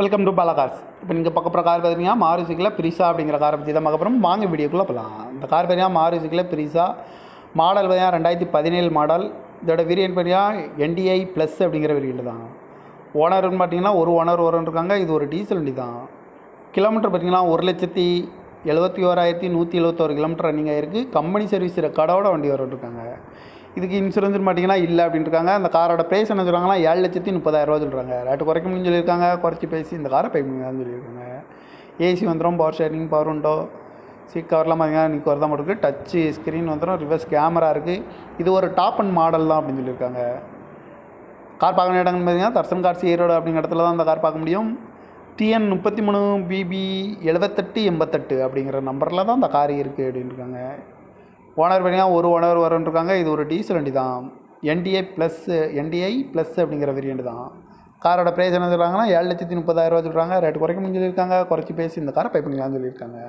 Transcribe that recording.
Welcome to Bala cars. இப்போ நீங்கள் பார்க்க போகிற கார் பார்த்தீங்கன்னா மாருதியில் பிரிசா அப்படிங்கிற காரை பற்றி தான் பார்க்க போகிறோம். வாங்க வீடியோக்குள்ளே போகலாம். இந்த கார் பார்த்தீங்கன்னா மாருதியில் பிரிசா மாடல் பார்த்தீங்கன்னா 2017 மாடல். இதோட வேரியன்ட் பார்த்தீங்கன்னா NDI ப்ளஸ் அப்படிங்கிற வேரியன்ட் தான். ஓனர்னு பார்த்தீங்கன்னா ஒரு ஓனர் இருக்காங்க. இது ஒரு டீசல் வண்டி தான். கிலோமீட்டர் பார்த்தீங்கன்னா 1,71,171 கிலோமீட்டர் ரன்னிங் ஆகிருக்கு. கம்பெனி சர்வீஸ் ரெக்கார்டோட வண்டி இருக்காங்க. இதுக்கு இன்சூரன்ஸ் பார்த்தீங்கன்னா இல்லை அப்படின்னு இருக்காங்க. அந்த காரோட ப்ரைஸ் என்ன சொல்கிறாங்கன்னா 7,30,000 சொல்கிறாங்க. ரேட்டு குறைக்க முடியும்னு சொல்லியிருக்காங்க. குறைச்சி பேசி இந்த காரை பை பண்ணிங்கன்னு சொல்லியிருக்காங்க. ஏசி வந்துடும், power steering, power window, seat கவர்லாம் பார்த்தீங்கன்னா நீ தான் போட்டுருக்கு. டச்சு ஸ்க்ரீன் வந்துடும், ரிவர்ஸ் கேமரா இருக்குது. இது ஒரு டாப் அண்ட் மாடல் தான் அப்படின்னு சொல்லியிருக்காங்க. கார் பார்க்க இடங்கள்னு பார்த்தீங்கன்னா தர்சன் கார்ஸ் ஈரோடு அப்படிங்கிற இடத்துல தான் அந்த கார் பார்க்க முடியும். TN 33BB 7888 அப்படிங்கிற நம்பரில் தான் அந்த கார் இருக்குது அப்படின்னு இருக்காங்க. ஓனர் பார்த்தீங்கன்னா ஒரு ஓனர் இருக்காங்க. இது ஒரு டீசல் வண்டி தான். NDI ப்ளஸ் அப்படிங்கிற வேரியண்ட் தான். காரோட ப்ரைஸ் என்ன சொல்கிறாங்கன்னா 7,30,000 சொல்கிறாங்க. ரேட்டு குறைக்க முடிஞ்சு சொல்லியிருக்காங்க. குறைச்சி பேசி இந்த காரை பை பண்ணிக்கலாம்னு சொல்லியிருக்காங்க.